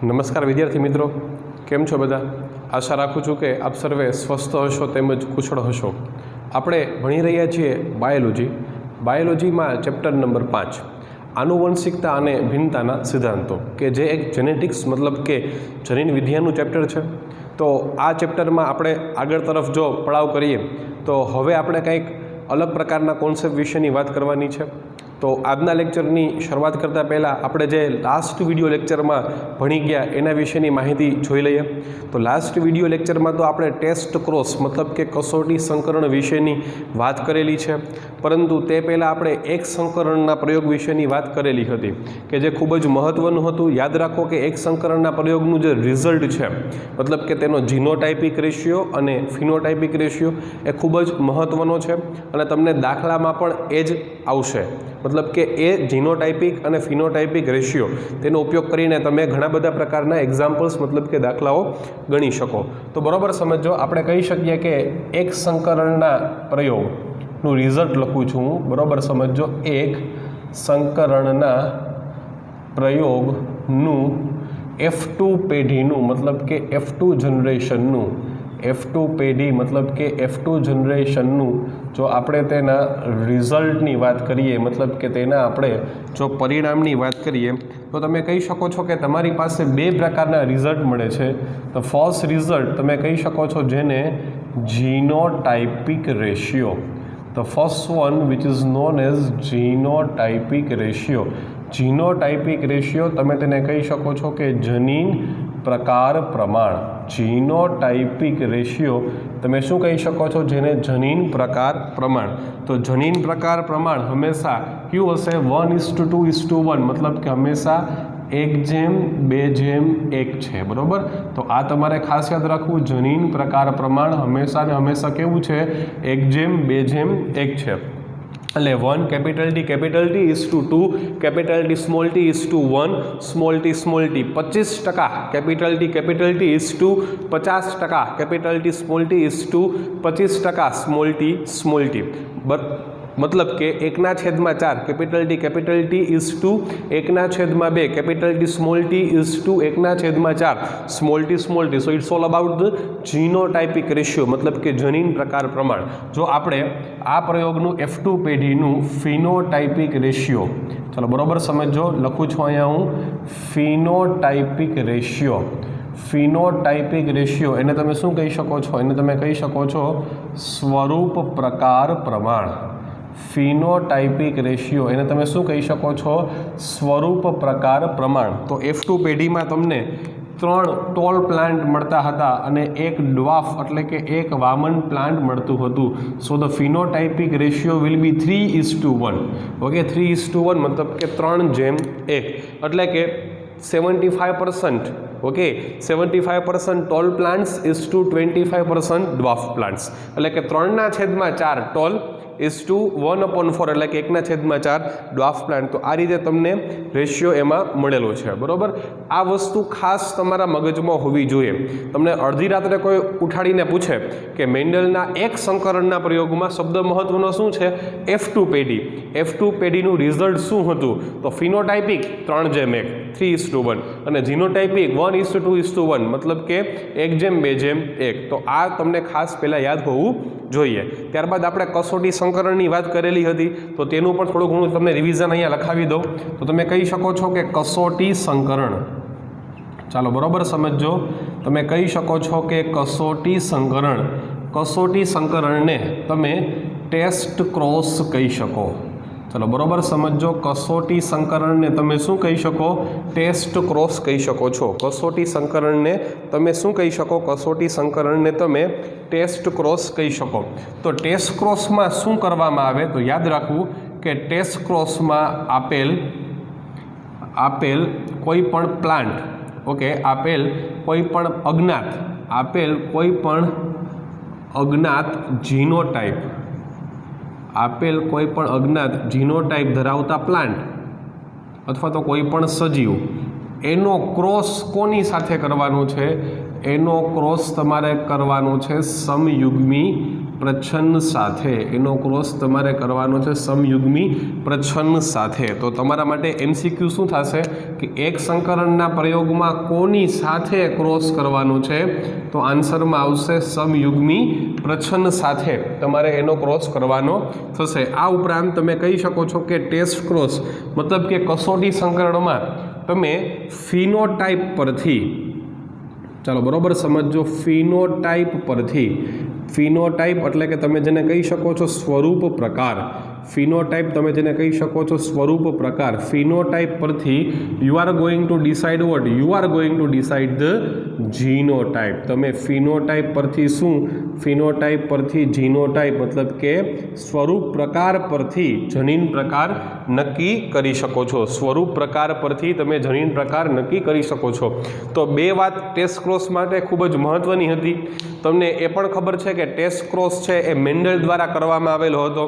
નમસ્કાર વિદ્યાર્થી મિત્રો, કેમ છો બધા? આશા રાખું છું કે આપ સર્વે સ્વસ્થ હશો તેમજ કુશળ હશો. આપણે ભણી રહ્યા છીએ બાયોલોજીમાં ચેપ્ટર નંબર 5 આનુવંશિકતા અને ભિન્નતાના સિદ્ધાંતો, કે જે એક જેનેટિક્સ મતલબ કે જનીન વિદ્યાનું ચેપ્ટર છે. તો આ ચેપ્ટરમાં આપણે આગળ તરફ જો પડાવ કરીએ તો હવે આપણે કંઈક અલગ પ્રકારના કોન્સેપ્ટ વિશેની વાત કરવાની છે. તો આજના લેક્ચરની શરૂઆત કરતાં પહેલાં આપણે જે લાસ્ટ વિડીયો લેક્ચરમાં ભણી ગયા એના વિશેની માહિતી જોઈ લઈએ. તો લાસ્ટ વિડીયો લેક્ચરમાં તો આપણે ટેસ્ટ ક્રોસ મતલબ કે કસોટી સંકરણ વિશેની વાત કરેલી છે, પરંતુ તે પહેલાં આપણે એક સંકરણના પ્રયોગ વિશેની વાત કરેલી હતી, કે જે ખૂબ જ મહત્ત્વનું હતું. યાદ રાખો કે એક સંકરણના પ્રયોગનું જે રિઝલ્ટ છે મતલબ કે તેનો જીનોટાઇપિક રેશિયો અને ફિનોટાઇપિક રેશિયો એ ખૂબ જ મહત્ત્વનો છે, અને તમને દાખલામાં પણ એ જ આવશે. મતલબ કે એ જીનોટાઇપિક અને ફિનોટાઇપિક રેશિયો તેનો ઉપયોગ કરીને તમે ઘણા બધા પ્રકારના એક્ઝામ્પલ્સ મતલબ કે દાખલાઓ ગણી શકો. તો બરાબર સમજો, આપણે કહી શકીએ કે એક સંકરણના પ્રયોગનું રિઝલ્ટ લખું છું હું. બરાબર સમજો, એક સંકરણના પ્રયોગનું F2 પેઢીનું મતલબ કે F2 જનરેશનનું F2 પેઢી મતલબ કે F2 જનરેશનનું જો આપણે તેના રિઝલ્ટની વાત કરીએ મતલબ કે તેના આપણે જો પરિણામની વાત કરીએ તો તમે કહી શકો છો કે તમારી પાસે બે પ્રકારના રિઝલ્ટ મળે છે. તો ફર્સ્ટ રિઝલ્ટ તમે કહી શકો છો જેને genotypic ratio, the first one which is known as genotypic ratio. Genotypic ratio તમે તેને કહી શકો છો કે જનીન પ્રકાર પ્રમાણ. જીનોટાઇપિક રેશિયો તમે શું કહી શકો છો? જેને જનીન પ્રકાર પ્રમાણ. તો જનીન પ્રકાર પ્રમાણ હંમેશા કયું હશે? 1:2:1 મતલબ કે હંમેશા 1:2:1 છે. બરાબર, તો આ તમારે ખાસ યાદ રાખવું. જનીન પ્રકાર પ્રમાણ હંમેશા ને હંમેશા કેવું છે? 1:2:1 છે. એટલે 1 capital T is to 2, capital T small t is to 1, small t 25%, capital T is to 50%, capital T small t is to 25%, small t મતલબ કે 1/4 capital T is to 1/2, capital T small t is to 1/4, small t. So it's all about the genotypic ratio મતલબ કે જનીન પ્રકાર પ્રમાણ. જો આપણે આ પ્રયોગનું F2 પેઢીનું ફિનોટાઇપિક રેશિયો, ચાલો બરાબર સમજો, લખું છું અહીંયા હું ફિનોટાઇપિક રેશિયો. ફિનોટાઇપિક રેશિયો એને તમે શું કહી શકો છો? એને તમે કહી શકો છો સ્વરૂપ પ્રકાર પ્રમાણ. ફિનોટાઇપિક રેશિયો એને તમે શું કહી શકો છો? સ્વરૂપ પ્રકાર પ્રમાણ. તો F2 પેઢીમાં તમને 3 ટોલ પ્લાન્ટ મળતા હતા અને એક ડ્વાર્ફ એટલે કે એક વામન પ્લાન્ટ મળતું હતું. So the phenotypic ratio will be 3:1. Okay, 3:1 મતલબ કે 3:1 એટલે કે 75%. Okay, 75% tall plants is to 25% dwarf plants. એટલે કે 3/4 ટોલ ઇઝ ટુ 1/4 એટલે કે 1/4 ડ્વાર્ફ પ્લાન્ટ. તો આ રીતે તમને રેશિયો એમાં મળેલો છે. બરાબર, આ વસ્તુ ખાસ તમારા મગજમાં હોવી જોઈએ. તમને અડધી રાત્રે કોઈ ઉઠાડીને પૂછે કે મેન્ડલના એક સંકરણના પ્રયોગમાં શબ્દ મહત્વનો શું છે? F2 પેઢી. F2 પેઢીનું રિઝલ્ટ શું હતું? તો ફિનોટાઇપિક 3:1, 3:1, અને જીનોટાઇપિક 1:2:1 મતલબ કે 1:2:1. તો આ તમને ખાસ પહેલાં યાદ હોવું જોઈએ. ત્યારબાદ આપણે કસોટી સંકરણની વાત કરેલી હતી, તો તેનું પણ થોડું ઘણું તમને રિવિઝન અહીંયા લખાવી દઉં. તો તમે કહી શકો છો કે કસોટી સંકરણ, ચાલો બરાબર સમજો, તમે કહી શકો છો કે કસોટી સંકરણ. કસોટી સંકરણને તમે ટેસ્ટ ક્રોસ કહી શકો. ચાલો બરાબર સમજો, કસોટી સંકરણને તમે શું કહી શકો? ટેસ્ટ ક્રોસ કહી શકો છો. કસોટી સંકરણને તમે શું કહી શકો? કસોટી સંકરણને તમે ટેસ્ટ ક્રોસ કહી શકો. તો ટેસ્ટ ક્રોસમાં શું કરવામાં આવે? તો યાદ રાખવું કે ટેસ્ટ ક્રોસમાં આપેલ કોઈ પણ પ્લાન્ટ, ઓકે, આપેલ કોઈ પણ અજ્ઞાત જીનોટાઇપ, આપેલ કોઈ પણ અજ્ઞાત જીનોટાઇપ ધરાવતા પ્લાન્ટ અથવા તો કોઈ પણ સજીવ, એનો ક્રોસ કોની સાથે કરવાનો છે? એનો ક્રોસ તમારે કરવાનો છે સમયુગ્મી પ્રચ્છન્ન સાથે, એનો ક્રોસ તમારે કરવાનો છે સમયુગ્મી પ્રચ્છન્ન સાથે. તો તમારા માટે MCQ શું થશે કે એક સંકરણના પ્રયોગમાં કોની સાથે ક્રોસ કરવાનું છે? તો આન્સરમાં આવશે સમયુગ્મી પ્રચ્છન્ન સાથે તમારે એનો ક્રોસ કરવાનો થશે. આ ઉપરાંત તમે કહી શકો છો કે ટેસ્ટ ક્રોસ મતલબ કે કસોટી સંકરણમાં તમે ફિનોટાઈપ પરથી, ચાલો બરોબર સમજો, ફિનોટાઈપ પરથી, ફિનોટાઈપ એટલે કે તમે જેને કહી શકો છો સ્વરૂપ પ્રકાર, ફિનોટાઈપ તમે જેને કહી શકો છો સ્વરૂપ પ્રકાર, ફિનોટાઈપ પરથી you are going to decide what? You are going to decide the genotype. તમે ફિનોટાઈપ પરથી શું? ફિનોટાઈપ પરથી જીનોટાઈપ મતલબ કે સ્વરૂપ પ્રકાર પરથી જનીન પ્રકાર નક્કી કરી શકો છો. સ્વરૂપ પ્રકાર પરથી તમે જનીન પ્રકાર નક્કી કરી શકો છો. તો બે વાત ટેસ્ટ ક્રોસ માટે ખૂબ જ મહત્વની હતી. તમને એ પણ ખબર છે કે ટેસ્ટ ક્રોસ છે એ મેન્ડલ દ્વારા કરવામાં આવેલો હતો.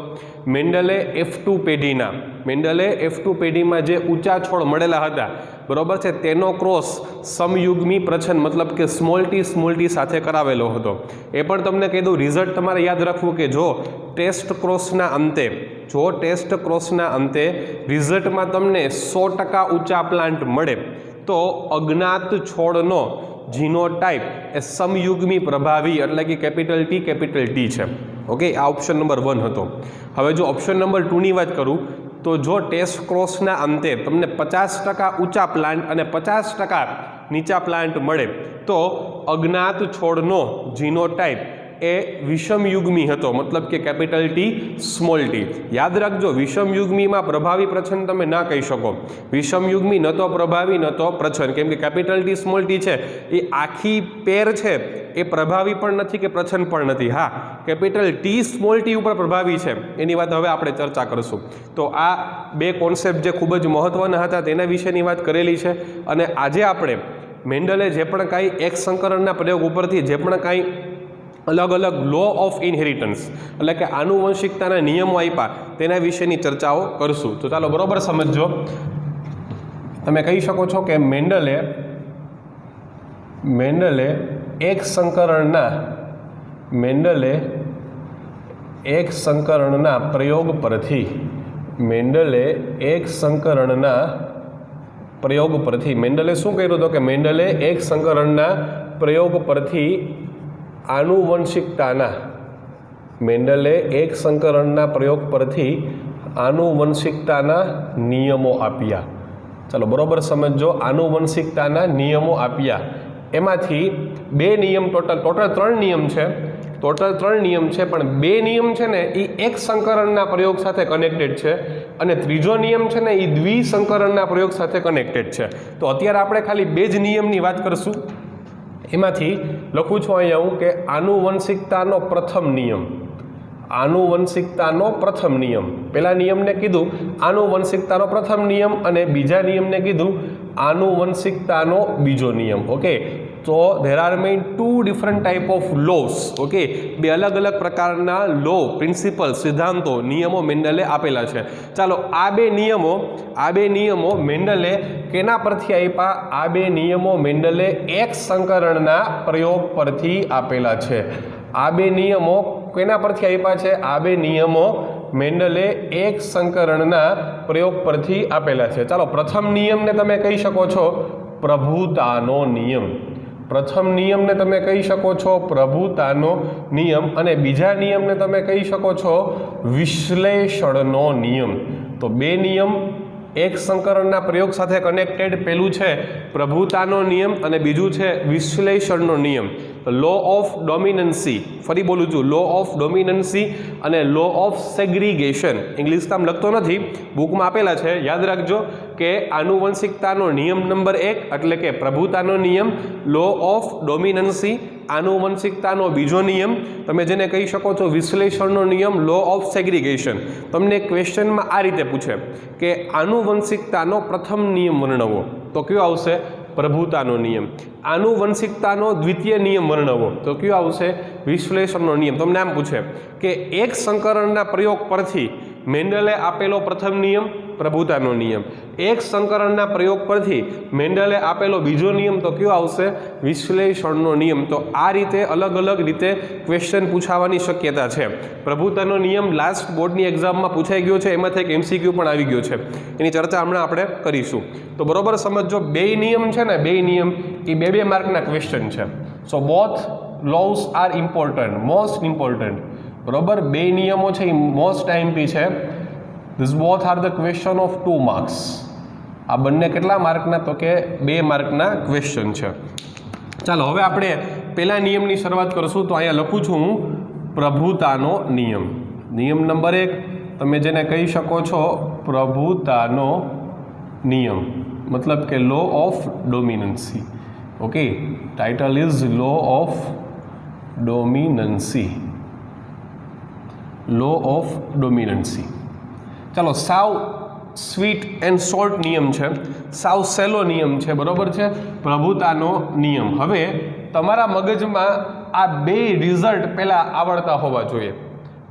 મેન્ડલે F2 પેઢીના, મેન્ડલે F2 પેઢીમાં જે ઊંચા છોડ મળેલા હતા બરોબર છે તેનો ક્રોસ સમયુગ્મી પ્રચ્છન્ન મતલબ કે સ્મોલ ટી સાથે કરાવેલો હતો. એ પણ તમને કહી દઉં, રિઝલ્ટ તમારે યાદ રાખવું કે જો ટેસ્ટ ક્રોસના અંતે રિઝલ્ટમાં તમને 100% ઊંચા પ્લાન્ટ મળે તો અજ્ઞાત છોડનો જીનોટાઈપ એ સમયુગ્મી પ્રભાવી એટલે કે કેપિટલ ટી છે. ઓકે, આ ઓપ્શન નંબર 1 હતો. હવે જો ઓપ્શન નંબર 2ની વાત કરું તો જો ટેસ્ટ ક્રોસના અંતે તમને 50% ઊંચા પ્લાન્ટ અને 50% નીચા પ્લાન્ટ મળે તો અજ્ઞાત છોડનો જીનોટાઈપ એ વિષમયુગ્મી હતો મતલબ કે કેપિટલ ટી સ્મોલ ટી. યાદ રાખજો, વિષમયુગ્મીમાં પ્રભાવી પ્રચ્છન્ન તમે ના કહી શકો. વિષમયુગ્મી ન તો પ્રભાવી ન તો પ્રચ્છન્ન, કેમ કે કેપિટલ ટી સ્મોલ ટી છે એ આખી પેર છે એ પ્રભાવી પણ નથી કે પ્રચ્છન્ન પણ નથી. હા, કેપિટલ ટી સ્મોલ ટી ઉપર પ્રભાવી છે, એની વાત હવે આપણે ચર્ચા કરીશું. તો આ બે કોન્સેપ્ટ જે ખૂબ જ મહત્વના હતા તેના વિશેની વાત કરેલી છે. અને આજે આપણે મેન્ડલે જે પણ કાંઈ એક સંકરણના પ્રયોગ ઉપરથી જે પણ કાંઈ અલગ અલગ લો ઓફ ઇનહેરિટન્સ એટલે કે આનુવંશિકતાના નિયમો આપ્યા તેના વિશેની ચર્ચાઓ કરશું. તો ચાલો બરોબર સમજો. તમે કહી શકો છો કે મેન્ડલે એક સંકરણના પ્રયોગ પરથી મેન્ડલે શું કર્યું હતું કે મેન્ડલે એક સંકરણના પ્રયોગ પરથી આનુવંશિકતાના નિયમો આપ્યા. ચાલો બરોબર સમજો. આનુવંશિકતાના નિયમો આપ્યા, એમાંથી બે નિયમ, ટોટલ 3 નિયમ છે. પણ બે નિયમ છે ને એ એક સંકરણના પ્રયોગ સાથે કનેક્ટેડ છે અને ત્રીજો નિયમ છે ને એ દ્વિસંકરણના પ્રયોગ સાથે કનેક્ટેડ છે. તો અત્યારે આપણે ખાલી બે જ નિયમની વાત કરશું. એમાંથી લખું છું અહીંયા હું કે આનુવંશિકતાનો પ્રથમ નિયમ, પહેલા નિયમને કીધું આનુવંશિકતાનો પ્રથમ નિયમ અને બીજા નિયમને કીધું આનુવંશિકતાનો બીજો નિયમ. ઓકે, તો there are main 2 different type of loss. Okay, બે અલગ અલગ પ્રકારના લો, પ્રિન્સિપલ, સિદ્ધાંતો, નિયમો મેન્ડલે આપેલા છે. ચાલો આ બે નિયમો મેન્ડલે કેના પરથી આપ્યા? આ બે નિયમો મેન્ડલે એક સંકરણના પ્રયોગ પરથી આપેલા છે. આ બે નિયમો કેના પરથી આપ્યા છે? આ બે નિયમો મેન્ડલે એક સંકરણના પ્રયોગ પરથી આપેલા છે. ચાલો પ્રથમ નિયમને તમે કહી શકો છો પ્રભુતાનો નિયમ. પ્રથમ નિયમને તમે કહી શકો છો પ્રભુતાનો નિયમ અને બીજા નિયમને તમે કહી શકો છો વિશ્લેષણનો નિયમ. તો બે નિયમ એક સંકરણના પ્રયોગ સાથે કનેક્ટેડ. પહેલું છે પ્રભુતાનો નિયમ અને બીજું છે વિશ્લેષણનો નિયમ. લો ઓફ ડોમિનન્સી, ફરી બોલું છું, લો ઓફ ડોમિનન્સી અને લો ઓફ સેગ્રીગેશન. ઇંગ્લિશમાં લખતો નથી, બુકમાં આપેલા છે, યાદ રાખજો કે આનુવંશિકતાનો નિયમ નંબર 1 એટલે કે પ્રભુતાનો નિયમ, લો ઓફ ડોમિનન્સી આનુવંશિકતાનો બીજો નિયમ, તમે જેને કહી શકો છો વિશ્લેષણનો નિયમ, લો ઓફ સેગ્રીગેશન. તમને ક્વેશ્ચનમાં આ રીતે પૂછે કે આનુવંશિકતાનો પ્રથમ નિયમ વર્ણવો, તો કયો આવશે? પ્રભુતાનો નિયમ. આનુવંશિકતાનો દ્વિતીય નિયમ વર્ણવો, તો કયો આવશે? વિશ્લેષણનો નિયમ. તમને આમ પૂછે કે એક સંકરણના પ્રયોગ પરથી મેન્ડલે આપેલો પ્રથમ નિયમ પ્રભુતાનો નિયમ. એક સંકરણના પ્રયોગ પરથી મેન્ડલે આપેલો બીજો નિયમ તો કયો આવશે? વિશ્લેષણનો નિયમ. તો આ રીતે અલગ અલગ રીતે ક્વેશ્ચન પૂછાવાની શક્યતા છે. પ્રભુતાનો નિયમ લાસ્ટ બોર્ડની એક્ઝામમાં પૂછાઈ ગયો છે, એમાંથી એક MCQ પણ આવી ગયો છે, એની ચર્ચા હમણાં આપણે કરીશું. તો બરોબર સમજો, બે નિયમ છે ને, બે નિયમ એ 2-2 માર્કના ક્વેશ્ચન છે. So both laws are important, most important. બરોબર, બે નિયમો છે એ મોસ્ટ IMP છે. This both are the question of 2 marks. આ બંને કેટલા માર્કના? તો કે 2 માર્કના ક્વેશ્ચન છે. ચાલો હવે આપણે પહેલા નિયમની શરૂઆત કરશું. તો અહીંયા લખું છું હું પ્રભુતાનો નિયમ. નિયમ નંબર 1 તમે જેને કહી શકો છો પ્રભુતાનો નિયમ, મતલબ કે law of dominancy. Okay, title is law of dominancy. Law of dominancy. ચાલો, સાવ સ્વીટ એન્ડ શોર્ટ નિયમ છે, સાવ સહેલો નિયમ છે. બરોબર છે, પ્રભુતાનો નિયમ. હવે તમારા મગજમાં આ બે રિઝલ્ટ પહેલાં આવડતા હોવા જોઈએ.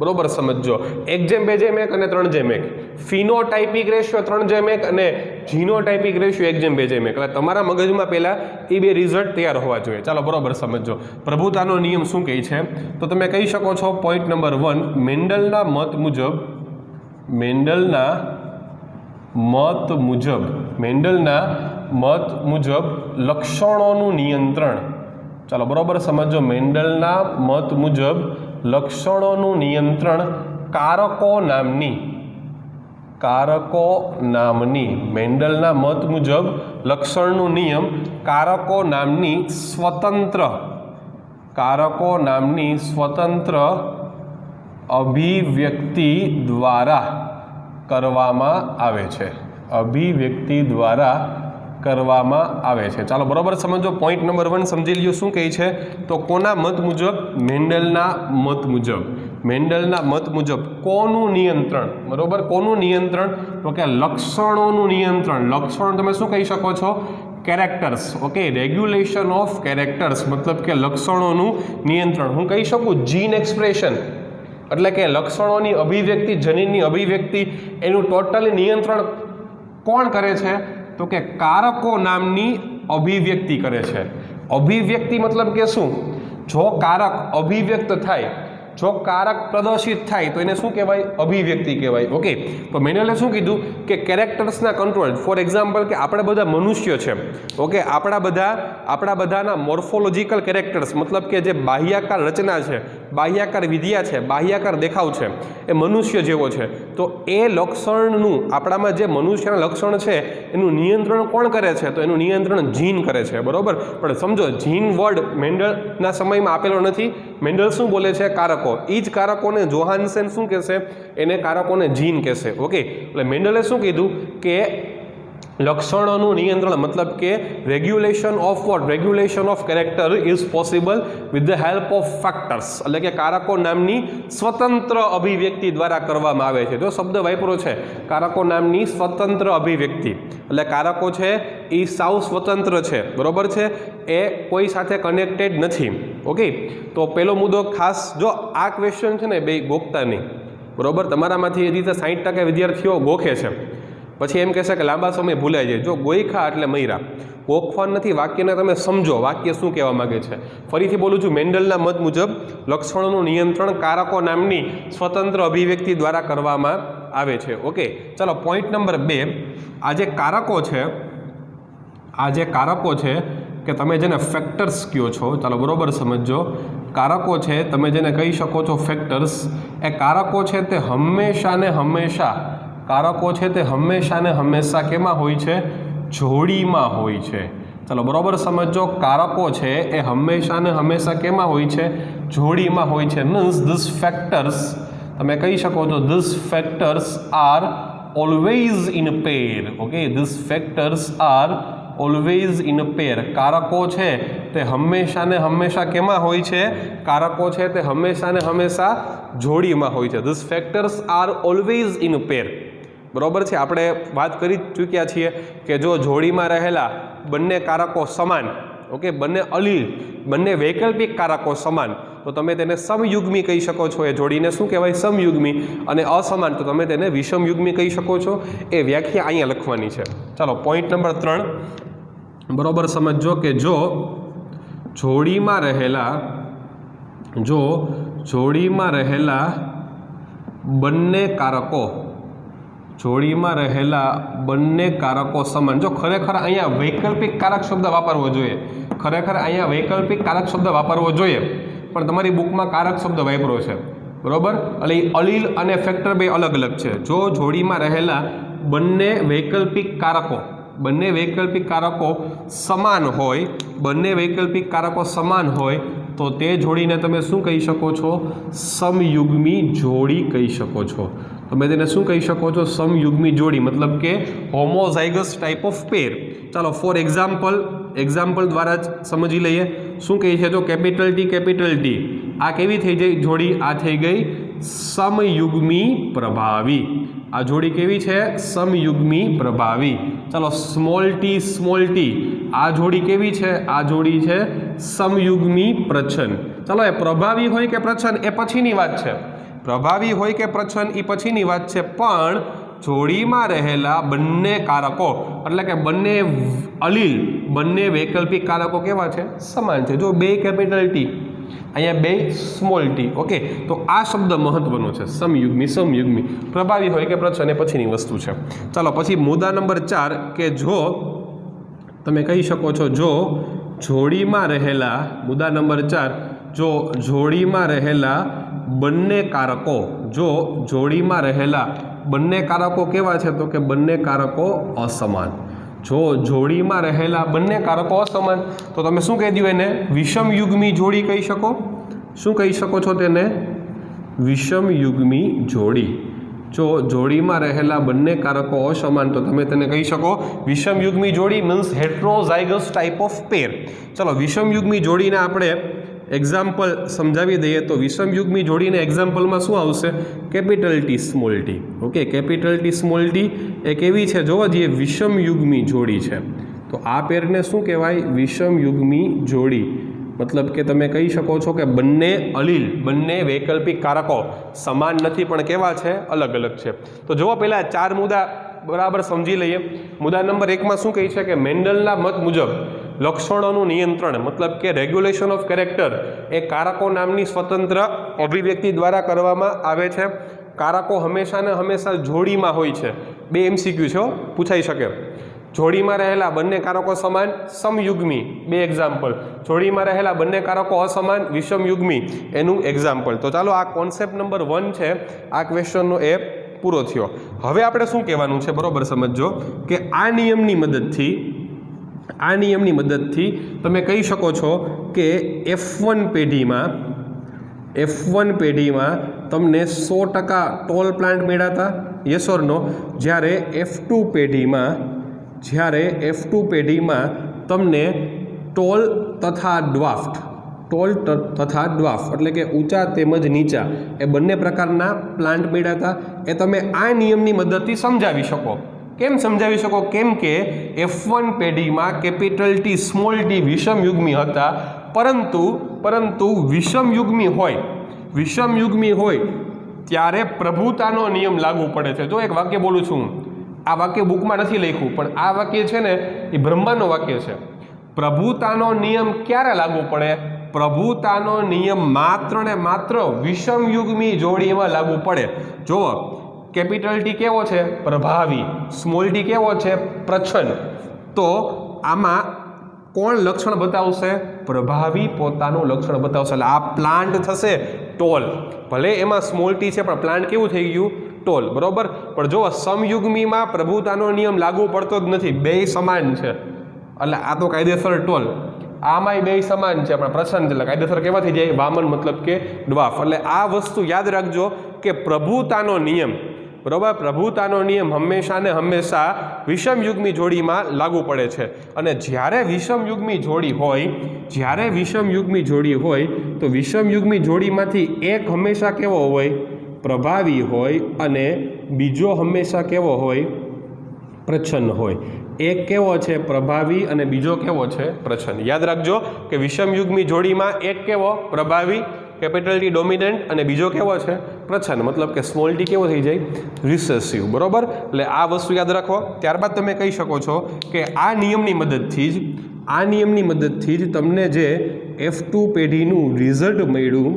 બરોબર સમજો, 1:2:1 અને 3:1. ફિનોટાઇપિક રેશિયો 3:1 અને જીનોટાઇપિક રેશિયો 1:2:1. એટલે તમારા મગજમાં પહેલાં એ બે રિઝલ્ટ તૈયાર હોવા જોઈએ. ચાલો બરોબર સમજો, પ્રભુતાનો નિયમ શું કહે છે? તો તમે કહી શકો છો પોઈન્ટ નંબર 1, મેન્ડલના મત મુજબ લક્ષણોનું નિયંત્રણ. ચાલો બરોબર સમજો, મેન્ડલના મત મુજબ લક્ષણોનું નિયંત્રણ કારકો નામની મેન્ડલના મત મુજબ લક્ષણનું નિયમ કારકો નામની સ્વતંત્ર અભિવ્યક્તિ દ્વારા કરવામાં આવે છે. ચાલો બરોબર સમજો, પોઈન્ટ નંબર 1 સમજી લ્યો. શું કહે છે? તો કોના મત મુજબ? મેન્ડલના મત મુજબ કોનું નિયંત્રણ? બરોબર, કોનું નિયંત્રણ? તો કે લક્ષણોનું નિયંત્રણ. લક્ષણ તમે શું કહી શકો છો? Characters. Okay, regulation of characters, મતલબ કે લક્ષણોનું નિયંત્રણ. હું કહી શકું જીન એક્સપ્રેશન, એટલે કે લક્ષણોની અભિવ્યક્તિ, જનીનની અભિવ્યક્તિ, એનું ટોટલી નિયંત્રણ કોણ કરે છે? તો કે કારકો નામની અભિવ્યક્તિ કરે છે. અભિવ્યક્તિ મતલબ કે શું? જો કારક અભિવ્યક્ત થાય, જો કારક પ્રદર્શિત થાય તો એને શું કહેવાય? અભિવ્યક્તિ કહેવાય. ઓકે, તો મેન્ડલે શું કીધું કે કેરેક્ટર્સના કંટ્રોલ. ફોર એક્ઝામ્પલ કે આપણે બધા મનુષ્ય છે. ઓકે, આપણા બધાના મોર્ફોલોજીકલ કેરેક્ટર્સ, મતલબ કે જે બાહ્યાકાર રચના છે, બાહ્યાકાર વિદ્યા છે, બાહ્યાકાર દેખાવ છે, એ મનુષ્ય જેવો છે. તો એ લક્ષણનું, આપણામાં જે મનુષ્યના લક્ષણ છે એનું નિયંત્રણ કોણ કરે છે? તો એનું નિયંત્રણ જીન કરે છે. બરોબર, પણ સમજો જીન વર્ડ મેન્ડલના સમયમાં આપેલો નથી. મેન્ડલ શું બોલે છે? કારકો. એ જ કારકોને જોહાન્સન શું કહેશે? એને કારકોને જીન કહેશે. ઓકે, એટલે મેન્ડલે શું કીધું કે લક્ષણોનું નિયંત્રણ, મતલબ કે regulation of character is possible with the help of factors, એટલે કે કારકો નામની સ્વતંત્ર અભિવ્યક્તિ દ્વારા કરવામાં આવે છે. જો શબ્દ વાપરો છે કારકો નામની સ્વતંત્ર અભિવ્યક્તિ, એટલે કારકો છે એ સાવ સ્વતંત્ર છે. બરોબર છે, એ કોઈ સાથે કનેક્ટેડ નથી. ઓકે, તો પહેલો મુદ્દો ખાસ, જો આ ક્વેશ્ચન છે ને બે ગોખતા નહીં. બરોબર, તમારામાંથી હજી તો 60% વિદ્યાર્થીઓ ગોખે છે, પછી એમ કહેશે કે લાંબા સમય ભૂલાઈ જાય. જો ગોઈખા એટલે મૈરા, ગોખવા નથી, વાક્યને તમે સમજો, વાક્ય શું કહેવા માગે છે. ફરીથી બોલું છું, મેન્ડલના મત મુજબ લક્ષણોનું નિયંત્રણ કારકો નામની સ્વતંત્ર અભિવ્યક્તિ દ્વારા કરવામાં આવે છે. ઓકે, ચાલો પોઈન્ટ નંબર 2, આ જે કારકો છે કે તમે જેને ફેક્ટર્સ કહો છો, ચાલો બરોબર સમજો, કારકો છે તમે જેને કહી શકો છો ફેક્ટર્સ, એ કારકો છે તે હંમેશા ને હંમેશા કેમાં હોય છે? જોડીમાં હોય છે. ચાલો બરોબર સમજો, કારકો છે એ હંમેશા ને હંમેશા કેમાં હોય છે? જોડીમાં હોય છે. મીન્સ ધીસ ફેક્ટર્સ, તમે કહી શકો છો this factors are always in pair. Okay, this factors are always in pair. કારકો છે તે હંમેશા ને હંમેશા કેમાં હોય છે? કારકો છે તે હંમેશા ને હંમેશા જોડીમાં હોય છે. This factors are always in પેર. બરોબર છે, આપણે વાત કરી ચૂક્યા છીએ કે જો જોડીમાં રહેલા બંને કારકો સમાન, ઓકે, બંને વૈકલ્પિક કારકો સમાન, तो तमे तेने समयुग्मी कही शको छो। ए जोड़ीने शुं कहेवाय? समयुग्मी। अने असमान तो तमे तेने विषमयुग्मी कही शको छो। ए व्याख्या अहींया लखवानी छे। चलो पॉइंट नंबर 3 बरोबर समझो कि जो जोड़ीमां रहेला बंने कारको, जोड़ीमां रहेला बंने कारको समान। जो खरेखर अहींया वैकल्पिक कारक शब्द वापरवो जोईए, खरेखर अहींया वैकल्पिक कारक शब्द वापरवो जोईए, पण तमारी बुकमां कारक शब्द वापर्यो छे, बरोबर। એટલે અલીલ અને ફેક્ટર બે અલગ અલગ છે। જો જોડીમાં રહેલા બંને વૈકલ્પિક કારકો સમાન હોય, બંને વૈકલ્પિક કારકો સમાન હોય તો તે જોડીને તમે શું કહી શકો છો? સમયુગ્મી જોડી કહી શકો છો। તમે તેને શું કહી શકો છો? સમયુગ્મી જોડી, मतलब કે હોમોઝાઇગસ ટાઈપ ઓફ પેર। ચાલો ફોર એક્ઝામ્પલ દ્વારા જ સમજી લઈએ। શું કહે છે? જો કેપિટલ ટી આ કેવી થઈ જાય જોડી? આ થઈ ગઈ સમયુગ્મી પ્રભાવી। આ જોડી કેવી છે? સમયુગ્મી પ્રભાવી। ચાલો સ્મોલ ટી આ જોડી કેવી છે? આ જોડી છે સમયુગ્મી પ્રચ્છન્ન। ચાલો એ પ્રભાવી હોય કે પ્રચ્છન્ન એ પછીની વાત છે, પ્રભાવી હોય કે પ્રચ્છન્ન એ પછીની વાત છે, પણ જોડીમાં રહેલા બંને કારકો એટલે કે બંને અલીલ, બંને વૈકલ્પિક કારકો કેવા છે? સમાન છે। જો બે કેપિટલ ટી, અહીંયા બે સ્મોલ ટી, ઓકે। તો આ શબ્દ મહત્વનો છે, સમયુગ્મી। પ્રભાવી હોય કે પ્રચ્છન્ન એ પછીની વસ્તુ છે। ચાલો પછી મુદ્દા નંબર 4 કે જો તમે કહી શકો છો જો જોડીમાં રહેલા, મુદ્દા નંબર 4, જો જોડીમાં રહેલા બંને કારકો, જો જોડીમાં રહેલા બંને કારકો કેવા છે? તો કે બંને કારકો અસમાન। જો જોડીમાં રહેલા બંને કારકો અસમાન તો તમે શું કહી દો? એને વિષમયુગ્મી જોડી કહી શકો। શું કહી શકો છો તેને? વિષમયુગ્મી જોડી। જો જોડીમાં રહેલા બંને કારકો અસમાન તો તમે તેને કહી શકો વિષમયુગ્મી જોડી, મીન્સ હેટ્રોઝાઇગસ ટાઈપ ઓફ પેર। ચલો વિષમયુગ્મી જોડીને આપણે એક્ઝામ્પલ સમજાવી દઈએ તો વિષમયુગ્મી જોડીને એક્ઝામ્પલમાં શું આવશે? Capital T small T, okay. Capital T small T એ કેવી છે? જોવા જઈએ વિષમયુગ્મી જોડી છે। તો આ પેરને શું કહેવાય? વિષમયુગ્મી જોડી। मतलब કે તમે કહી શકો છો કે બંને અલીલ, બંને વૈકલ્પિક કારકો સમાન નથી પણ કેવા છે? અલગ અલગ છે। તો જુઓ પહેલા 4 મુદ્દા બરાબર સમજી લઈએ। મુદ્દા નંબર 1 માં શું કહે છે કે મેન્ડલના મત મુજબ લક્ષણોનું નિયંત્રણ, मतलब કે રેગ્યુલેશન ઓફ કેરેક્ટર એ કારકો નામની સ્વતંત્ર અભિવ્યક્તિ દ્વારા કરવામાં આવે છે। કારકો હંમેશા ને હંમેશા જોડીમાં હોય છે। 2 MCQ છે, પૂછાઈ શકે। જોડીમાં રહેલા બંને કારકો સમાન, સમયુગ્મી, 2 એક્ઝામ્પલ। જોડીમાં રહેલા બંને કારકો અસમાન, વિષમયુગ્મી, એનું એક્ઝામ્પલ। તો ચાલો આ કોન્સેપ્ટ નંબર 1 છે આ ક્વેશ્ચનનો એ પૂરો થયો। હવે આપણે શું કહેવાનું છે બરોબર સમજો કે આ નિયમની મદદથી તમે કહી શકો છો કે F1 પેઢીમાં તમને 100% ટોલ પ્લાન્ટ મળ્યા, યસ ઓર નો? જ્યારે F2 પેઢીમાં તમને ટોલ તથા ડ્વાર્ફ એટલે કે ઊંચા તેમજ નીચા એ બંને પ્રકારના પ્લાન્ટ મળ્યા હતા। એ તમે આ નિયમની મદદથી સમજાવી શકો। કેમ સમજાવી શકો? કેમ કે F1 પેઢીમાં કેપિટલ ટી સ્મોલ ટી વિષમયુગ્મી હતા, પરંતુ વિષમયુગ્મી હોય ત્યારે પ્રભુતાનો નિયમ લાગુ પડે છે। જો એક વાક્ય બોલું છું, આ વાક્ય બુકમાં નથી લખ્યું પણ આ વાક્ય છે ને એ બ્રહ્માનું વાક્ય છે। પ્રભુતાનો નિયમ ક્યારે લાગુ પડે? પ્રભુતાનો નિયમ માત્ર ને માત્ર વિષમયુગ્મી જોડીમાં લાગુ પડે। જુઓ કેપિટલ ટી કેવો છે? પ્રભાવી। સ્મોલ ટી કેવો છે? પ્રચ્છન્ન। તો આમાં કોણ લક્ષણ બતાવશે? પ્રભાવી પોતાનું લક્ષણ બતાવશે। એટલે આ પ્લાન્ટ થશે ટોલ, ભલે એમાં સ્મોલ ટી છે પણ પ્લાન્ટ કેવું થઈ ગયું? ટોલ, બરોબર। પણ જો સમયુગ્મીમાં પ્રભુતાનો નિયમ લાગુ પડતો જ નથી, 2 સમાન છે, એટલે આ તો કાયદેસર ટોલ। આમાંય 2 સમાન છે પણ પ્રસન્ન, એટલે કાયદેસર કેવા થઈ જાય? વામન, मतलब કે ડ્વાર્ફ। એટલે આ વસ્તુ યાદ રાખજો કે પ્રભુતાનો નિયમ, બરોબર, પ્રભુતાનો નિયમ હંમેશા ને હંમેશા વિષમયુગ્મી જોડીમાં લાગુ પડે છે। અને જ્યારે વિષમયુગ્મી જોડી હોય તો વિષમયુગ્મી જોડીમાંથી એક હંમેશા કેવો હોય? પ્રભાવી હોય અને બીજો હંમેશા કેવો હોય? પ્રચ્છન્ન હોય। એક કેવો છે? પ્રભાવી અને બીજો કેવો છે? પ્રચ્છન્ન। યાદ રાખજો કે વિષમયુગ્મી જોડીમાં એક કેવો? પ્રભાવી કેપિટલ ટી ડોમિનન્ટ અને બીજો કેવો છે પ્રચ્છન્ન, મતલબ કે સ્મોલ ટી કેવો થઈ જાય રિસેસિવ, બરોબર. એટલે આ વસ્તુ યાદ રાખો. ત્યારબાદ તમે કહી શકો છો કે આ નિયમની મદદથી જ તમને જે F2 પેઢીનું રિઝલ્ટ મળ્યું,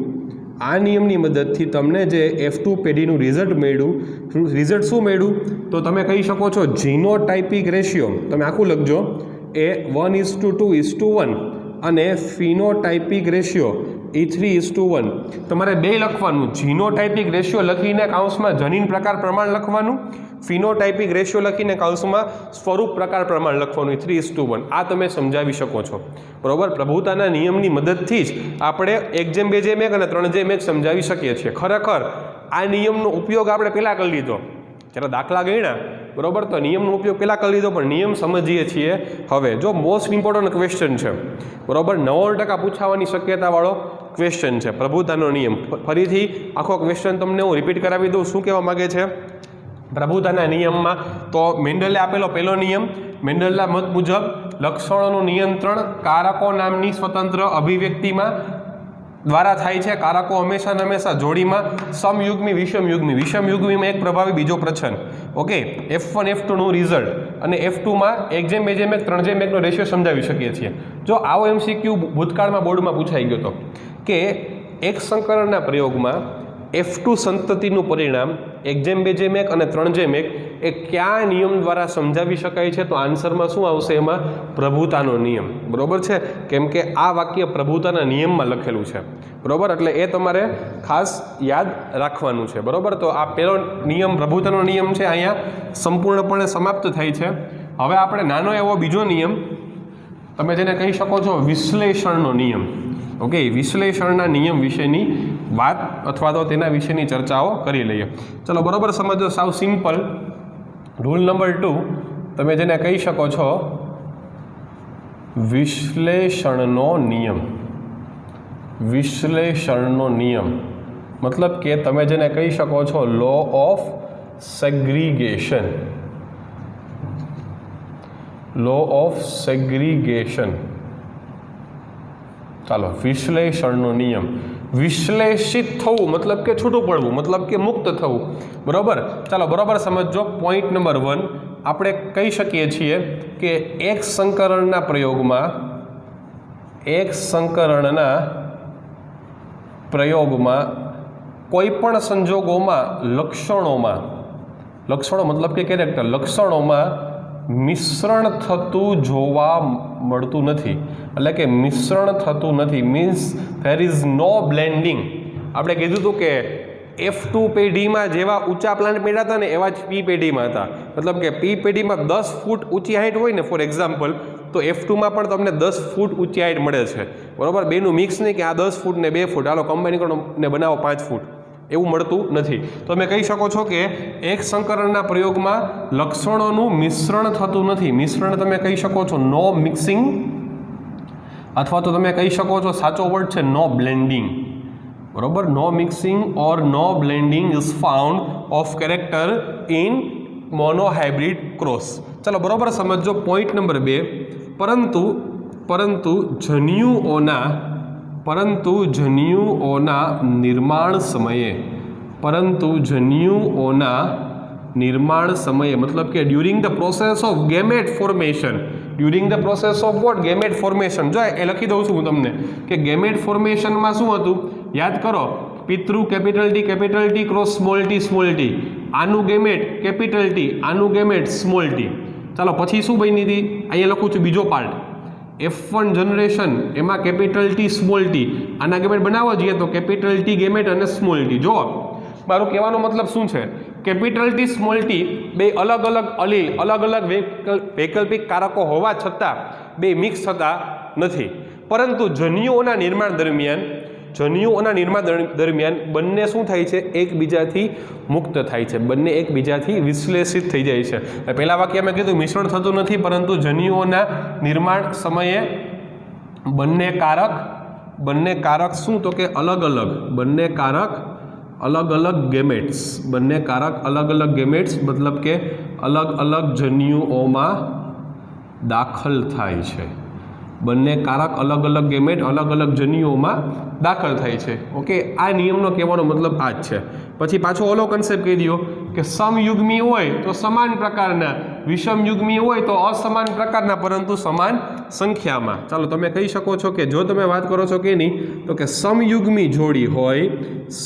આ નિયમની મદદથી તમને જે F2 પેઢીનું રિઝલ્ટ મળ્યું, રિઝલ્ટ શું મળ્યું તો તમે કહી શકો છો જીનોટાઇપિક રેશિયો, તમે આખું લખજો, એ 1:2:1 અને ફિનોટાઇપિક રેશિયો એ 3:1. તમારે બે લખવાનું, જીનોટાઇપિક રેશિયો લખીને કાઉન્સમાં જનીન પ્રકાર પ્રમાણ લખવાનું, ફિનોટાઇપિક રેશિયો લખીને કાઉન્સમાં સ્વરૂપ પ્રકાર પ્રમાણ લખવાનું, 3:1. આ તમે સમજાવી શકો છો, બરાબર. પ્રભુતાના નિયમની મદદથી જ આપણે 1:2:1 અને 3:1 સમજાવી શકીએ છીએ. ખરેખર આ નિયમનો ઉપયોગ આપણે પહેલાં કરી લીધો જ્યારે દાખલા ગણ્યા, બરાબર. તો નિયમનો ઉપયોગ પહેલાં કરી લીધો, પણ નિયમ સમજીએ છીએ હવે. જો મોસ્ટ ઇમ્પોર્ટન્ટ ક્વેશ્ચન છે, બરાબર, 90% પૂછાવાની શક્યતાવાળો ક્વેશ્ચન છે પ્રભુતાનો નિયમ. ફરીથી આખો ક્વેશ્ચન તમને હું રિપીટ કરાવી દઉં. શું કહેવા માગે છે પ્રભુતાના નિયમમાં? તો મેન્ડલે આપેલો પહેલો નિયમ, મેન્ડલના મત મુજબ લક્ષણોનું નિયંત્રણ કારકો નામની સ્વતંત્ર અભિવ્યક્તિમાં દ્વારા થાય છે. કારકો હંમેશા જોડીમાં સમયુગ્મી વિષમયુગ્મીમાં એક પ્રભાવી બીજો પ્રચ્છન્ન. ઓકે, F1 F2નું રિઝલ્ટ અને F2માં 1:2:1 3:1 રેશિયો સમજાવી શકીએ છીએ. જો આવો MCQ ભૂતકાળમાં બોર્ડમાં પૂછાઈ ગયો હતો કે એક સંકરણના પ્રયોગમાં F2 સંતતિનું પરિણામ 1:2:1 અને 3:1 એ કયા નિયમ દ્વારા સમજાવી શકાય છે? તો આન્સરમાં શું આવશે? એમાં પ્રભુતાનો નિયમ, બરોબર છે. કેમ કે આ વાક્ય પ્રભુતાના નિયમમાં લખેલું છે, બરોબર. એટલે એ તમારે ખાસ યાદ રાખવાનું છે, બરોબર. તો આ પહેલો નિયમ પ્રભુતાનો નિયમ છે, અહીંયા સંપૂર્ણપણે સમાપ્ત થાય છે. હવે આપણે નાનો એવો બીજો નિયમ, તમે જેને કહી શકો છો વિશ્લેષણનો નિયમ. ઓકે, વિશ્લેષણના નિયમ વિશેની વાત અથવા તો તેના વિશેની ચર્ચાઓ કરી લઈએ. ચલો, બરોબર, સમજો. સાવ સિમ્પલ રૂલ નંબર 2, તમે જેને કહી શકો છો વિશ્લેષણનો નિયમ. વિશ્લેષણનો નિયમ મતલબ કે તમે જેને કહી શકો છો law of segregation. Law of segregation. ચાલો, વિશ્લેષણનો નિયમ. વિશ્લેષિત થવું મતલબ કે છૂટું પડવું, મતલબ કે મુક્ત થવું, બરોબર. ચાલો, બરોબર સમજો. પોઈન્ટ નંબર 1 આપણે કહી શકીએ છીએ કે એક સંકરણના પ્રયોગમાં કોઈ પણ સંજોગોમાં લક્ષણો મતલબ કે કેરેક્ટર, લક્ષણોમાં મિશ્રણ થતું જોવા મળતું નથી. એટલે કે મિશ્રણ થતું નથી means there is no blending. આપણે કીધું હતું કે F2 પેઢીમાં જેવા ઊંચા પ્લાન્ટ મળ્યા હતા ને એવા જ P પેઢીમાં હતા. મતલબ કે P પેઢીમાં 10 ફૂટ ઊંચી હાઇટ હોય ને ફોર એક્ઝામ્પલ, તો F2માં પણ તમને 10 ફૂટ ઊંચી હાઇટ મળે છે, બરોબર. બેનું મિક્સ નહીં કે આ 10 ફૂટ ને 2 ફૂટ હાલો કમ્બાઈન કરો ને બનાવો 5 ફૂટ, એવું મળતું નથી. તો તમે કહી શકો છો કે એક સંકરણના પ્રયોગમાં લક્ષણોનું મિશ્રણ થતું નથી. મિશ્રણ તમે કહી શકો છો નો મિક્સિંગ, અથવા તો તમે કહી શકો છો સાચો વર્ડ છે નો બ્લેન્ડિંગ, બરોબર. No mixing or no blending is found of character in monohybrid cross. ચાલો, બરોબર સમજો. પોઈન્ટ નંબર 2, પરંતુ જન્યુઓના નિર્માણ સમયે મતલબ કે during the process of gamete formation. During the process of what? Gamete formation. જો એ લખી દઉં છું હું તમને કે ગેમેટ ફોર્મેશનમાં શું હતું, યાદ કરો. પિતૃ capital T cross small T. આનું ગેમેટ કેપિટલ ટી, આનું ગેમેટ સ્મોલ ટી. ચાલો, પછી શું બની હતી? અહીંયા લખું છું બીજો પાર્ટ. F1 જનરેશન એમાં કેપિટલ ટી સ્મોલ ટી. આના ગેમેટ બનાવવા જઈએ તો કેપિટલ ટી ગેમેટ અને સ્મોલ ટી. જો મારું કહેવાનો મતલબ શું છે, કેપિટલ ટી સ્મોલ ટી બે અલગ અલગ અલીલ, અલગ અલગ વૈકલ્પિક કારકો હોવા છતાં બે મિક્સ થતા નથી. પરંતુ જન્યુઓના નિર્માણ દરમિયાન બંને શું થાય છે? એકબીજાથી મુક્ત થાય છે, બંને એકબીજાથી વિશ્લેષિત થઈ જાય છે. પહેલા વાક્ય મેં કીધું મિશ્રણ થતું નથી, પરંતુ જન્યુઓના નિર્માણ સમયે બંને કારક શું તો કે અલગ અલગ ગેમેટ્સ મતલબ કે અલગ અલગ જન્યુઓમાં દાખલ થાય છે. બંને કારક અલગ અલગ ગેમેટ અલગ અલગ જન્યુઓમાં દાખલ થાય છે. ઓકે, આ નિયમનો કહેવાનો મતલબ આ જ છે. પછી પાછો ઓલો કન્સેપ્ટ કહી દો કે સમયુગ્મી હોય તો સમાન પ્રકારના, વિષમયુગ્મી હોય તો અસમાન પ્રકારના પરંતુ સમાન સંખ્યામાં. ચાલો તમે કહી શકો છો કે જો તમે વાત કરો છો કે નહીં, તો કે સમયુગ્મી જોડી હોય,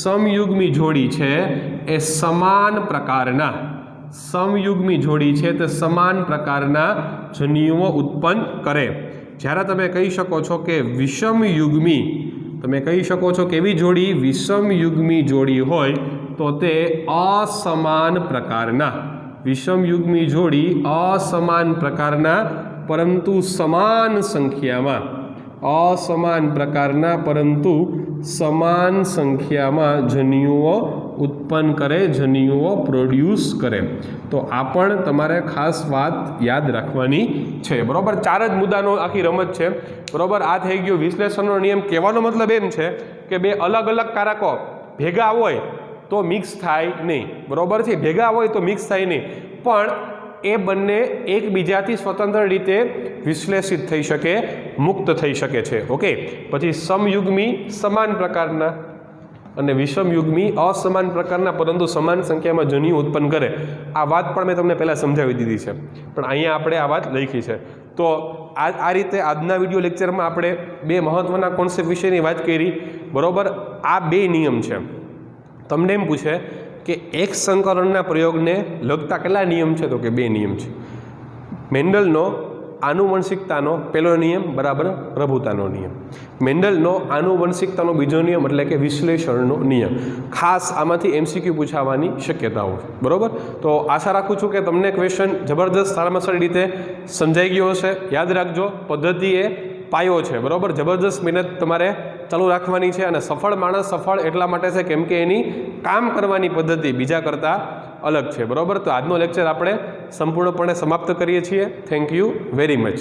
સમયુગ્મી જોડી છે એ સમાન પ્રકારના, સમયુગ્મી જોડી છે તે સમાન પ્રકારના જન્યુઓ ઉત્પન્ન કરે. જ્યારે તમે કહી શકો છો કે વિષમયુગ્મી, તમે કહી શકો છો કે એવી જોડી વિષમયુગ્મી જોડી હોય તો તે અસમાન પ્રકારના, વિષમયુગ્મી જોડી અસમાન પ્રકારના પરંતુ સમાન સંખ્યામાં, અસમાન પ્રકારના પરંતુ સમાન સંખ્યામાં જન્યુઓ ઉત્પન્ન કરે, જન્યુઓ પ્રોડ્યુસ કરે. તો આ પણ તમારે ખાસ વાત યાદ રાખવાની છે. બરાબર, 4 જ મુદ્દાનો આખી રમત છે. બરાબર, આ થઈ ગયો વિશ્લેષણનો નિયમ. કહેવાનો મતલબ એમ છે કે બે અલગ અલગ કારકો ભેગા હોય તો મિક્સ થાય નહીં. બરાબર છે, ભેગા હોય તો મિક્સ થાય નહીં, પણ એ બંને એકબીજાથી સ્વતંત્ર રીતે વિશ્લેષિત થઈ શકે, મુક્ત થઈ શકે છે. ઓકે, પછી સમયુગ્મી સમાન પ્રકારના અને વિષમયુગ્મી અસમાન પ્રકારના પરંતુ સમાન સંખ્યામાં જન્યુ ઉત્પન્ન કરે. આ વાત પણ મેં તમને પહેલાં સમજાવી દીધી છે, પણ અહીંયા આપણે આ વાત લખી છે. તો આ રીતે આજના વિડીયો લેક્ચરમાં આપણે 2 મહત્ત્વના કોન્સેપ્ટ વિશેની વાત કરી. બરાબર, આ 2 નિયમ છે. તમને એમ પૂછે કે એક સંકલનના પ્રયોગને લગતા કેટલા નિયમ છે, તો કે 2 નિયમ છે. મેન્ડલનો આનુવંશિકતાનો પહેલો નિયમ બરાબર પ્રભુતાનો નિયમ, મેન્ડલનો આનુવંશિકતાનો બીજો નિયમ એટલે કે વિશ્લેષણનો નિયમ. ખાસ આમાંથી MCQ પૂછાવાની શક્યતાઓ છે. બરાબર, તો આશા રાખું છું કે તમને ક્વેશ્ચન જબરદસ્ત સારામાં સારી રીતે સમજાઈ ગયો હશે. યાદ રાખજો, પદ્ધતિ એ પાયો છે. બરાબર, જબરદસ્ત મહેનત તમારે ચાલુ રાખવાની છે. અને સફળ માણસ સફળ એટલા માટે છે કેમ કે એની કામ કરવાની પદ્ધતિ બીજા કરતાં અલગ છે. બરાબર, તો આજનો લેક્ચર આપણે સંપૂર્ણપણે સમાપ્ત કરીએ છીએ. Thank you very much.